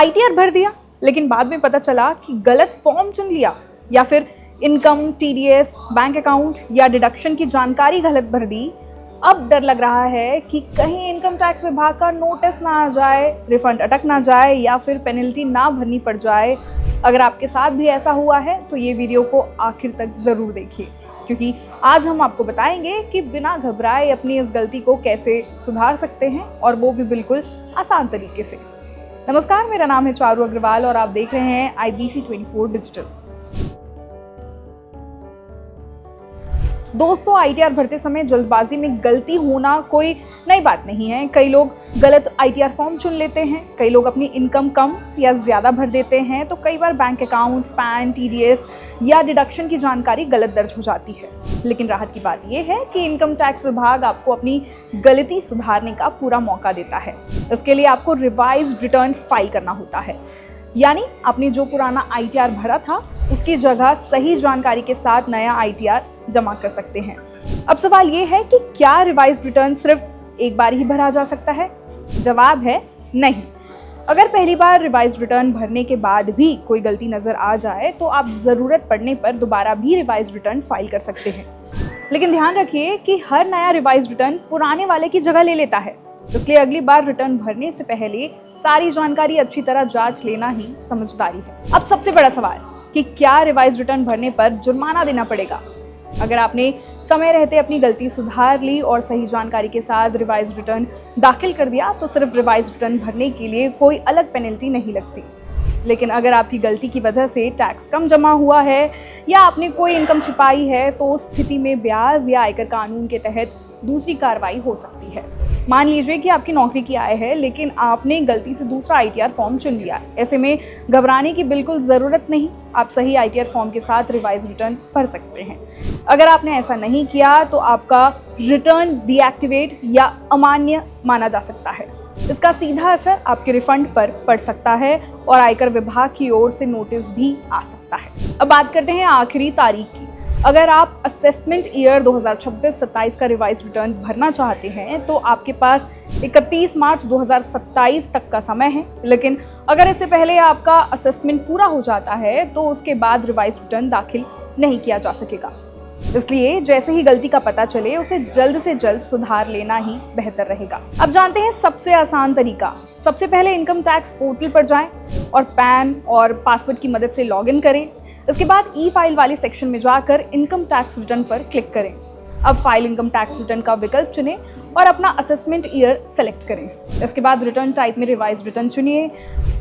ITR भर दिया लेकिन बाद में पता चला कि गलत फॉर्म चुन लिया, या फिर इनकम, टीडीएस, बैंक अकाउंट या डिडक्शन की जानकारी गलत भर दी। अब डर लग रहा है कि कहीं इनकम टैक्स विभाग का नोटिस ना आ जाए, रिफंड अटक ना जाए या फिर पेनल्टी ना भरनी पड़ जाए। अगर आपके साथ भी ऐसा हुआ है तो ये वीडियो को आखिर तक ज़रूर देखिए, क्योंकि आज हम आपको बताएंगे कि बिना घबराए अपनी इस गलती को कैसे सुधार सकते हैं, और वो भी बिल्कुल आसान तरीके से। नमस्कार, मेरा नाम है चारू अग्रवाल और आप देख रहे हैं IBC 24 डिजिटल। दोस्तों, आईटीआर भरते समय जल्दबाजी में गलती होना कोई नई बात नहीं है। कई लोग गलत आईटीआर फॉर्म चुन लेते हैं, कई लोग अपनी इनकम कम या ज़्यादा भर देते हैं, तो कई बार बैंक अकाउंट, पैन, टीडीएस या डिडक्शन की जानकारी गलत दर्ज हो जाती है। लेकिन राहत की बात यह है कि इनकम टैक्स विभाग आपको अपनी गलती सुधारने का पूरा मौका देता है। इसके लिए आपको रिवाइज्ड रिटर्न फाइल करना होता है, यानी आपने जो पुराना आईटीआर भरा था उसकी जगह सही जानकारी के साथ नया आईटीआर जमा कर सकते हैं। अब सवाल ये है कि क्या रिवाइज्ड रिटर्न सिर्फ एक बार ही भरा जा सकता है? जवाब है नहीं। अगर पहली बार रिवाइज्ड रिटर्न भरने के बाद भी कोई गलती नजर आ जाए तो आप ज़रूरत पड़ने पर दोबारा भी रिवाइज्ड रिटर्न फाइल कर सकते हैं। लेकिन ध्यान रखिए कि हर नया रिवाइज्ड रिटर्न पुराने वाले की जगह ले लेता है, इसलिए अगली बार रिटर्न भरने से पहले सारी जानकारी अच्छी तरह जांच लेना ही समझदारी है। अब सबसे बड़ा सवाल कि क्या रिवाइज्ड रिटर्न भरने पर जुर्माना देना पड़ेगा? अगर आपने समय रहते अपनी गलती सुधार ली और सही जानकारी के साथ रिवाइज्ड रिटर्न दाखिल कर दिया तो सिर्फ रिवाइज्ड रिटर्न भरने के लिए कोई अलग पेनल्टी नहीं लगती। लेकिन अगर आपकी गलती की वजह से टैक्स कम जमा हुआ है या आपने कोई इनकम छिपाई है तो उस स्थिति में ब्याज या आयकर कानून के तहत दूसरी कार्रवाई हो सकती है। मान लीजिए कि आपकी नौकरी की आय है लेकिन आपने गलती से दूसरा आईटीआर फॉर्म चुन लिया। ऐसे में घबराने की बिल्कुल ज़रूरत नहीं, आप सही आईटीआर फॉर्म के साथ रिवाइज रिटर्न भर सकते हैं। अगर आपने ऐसा नहीं किया तो आपका रिटर्न डीएक्टिवेट या अमान्य माना जा सकता है। इसका सीधा असर आपके रिफंड पर पड़ सकता है और आयकर विभाग की ओर से नोटिस भी आ सकता है। अब बात करते हैं आखिरी तारीख की। अगर आप असेसमेंट ईयर 2026-27 का रिवाइज रिटर्न भरना चाहते हैं तो आपके पास 31 मार्च 2027 तक का समय है। लेकिन अगर इससे पहले आपका असेसमेंट पूरा हो जाता है तो उसके बाद रिवाइज रिटर्न दाखिल नहीं किया जा सकेगा। इसलिए जैसे ही गलती का पता चले उसे जल्द से जल्द सुधार लेना ही बेहतर रहेगा। अब जानते हैं सबसे आसान तरीका। सबसे पहले इनकम टैक्स पोर्टल पर जाएं और पैन और पासवर्ड की मदद से लॉगिन करें। इसके बाद ई फाइल वाले सेक्शन में जाकर इनकम टैक्स रिटर्न पर क्लिक करें। अब फाइल इनकम टैक्स रिटर्न का विकल्प चुनें और अपना असेसमेंट ईयर सेलेक्ट करें। इसके बाद रिटर्न टाइप में रिवाइज रिटर्न चुनिए।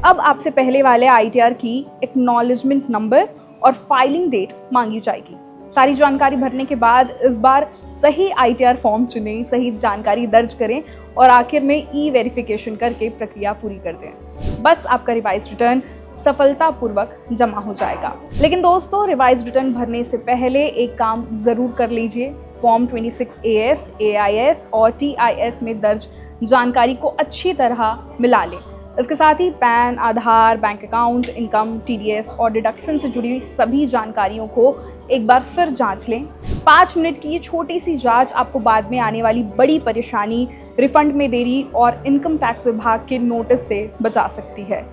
अब आपसे पहले वाले आईटीआर की एक्नॉलेजमेंट नंबर और फाइलिंग डेट मांगी जाएगी। सारी जानकारी भरने के बाद इस बार सही आईटीआर फॉर्म चुनें, सही जानकारी दर्ज करें और आखिर में ई वेरिफिकेशन करके प्रक्रिया पूरी कर दें। बस आपका रिवाइज रिटर्न सफलतापूर्वक जमा हो जाएगा। लेकिन दोस्तों, रिवाइज रिटर्न भरने से पहले एक काम ज़रूर कर लीजिए। फॉर्म 26AS, AIS और TIS में दर्ज जानकारी को अच्छी तरह मिला लें। इसके साथ ही पैन, आधार, बैंक अकाउंट, इनकम, TDS और डिडक्शन से जुड़ी सभी जानकारियों को एक बार फिर जांच लें। 5 मिनट की ये छोटी सी जांच आपको बाद में आने वाली बड़ी परेशानी, रिफंड में देरी और इनकम टैक्स विभाग के नोटिस से बचा सकती है।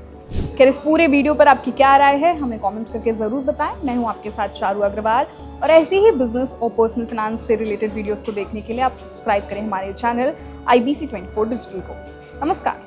खैर, इस पूरे वीडियो पर आपकी क्या राय है हमें कमेंट करके ज़रूर बताएं। मैं हूं आपके साथ चारू अग्रवाल और ऐसे ही बिजनेस और पर्सनल फाइनेंस से रिलेटेड वीडियोस को देखने के लिए आप सब्सक्राइब करें हमारे चैनल IBC 24 डिजिटल को। नमस्कार।